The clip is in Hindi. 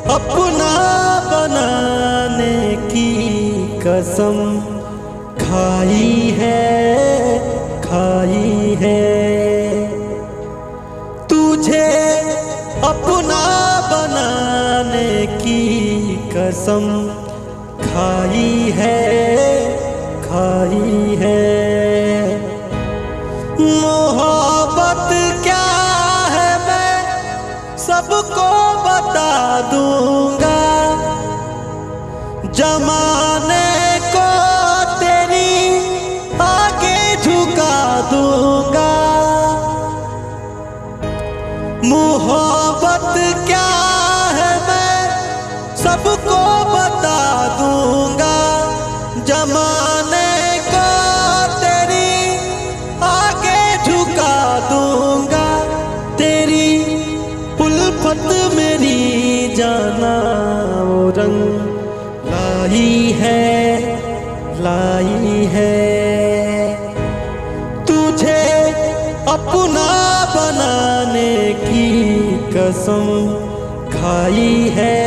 अपना बनाने की कसम खाई है तुझे अपना बनाने की कसम खाई है मोहब्बत क्या है मैं सबको बता दूंगा जमाने को तेरी आगे झुका दूंगा मोहब्बत क्या है मैं सबको बता दूंगा जमाने को तेरी आगे झुका दूंगा तेरी उल्फत मेरी जाना वो रंग लाई है तुझे अपना बनाने की कसम खाई है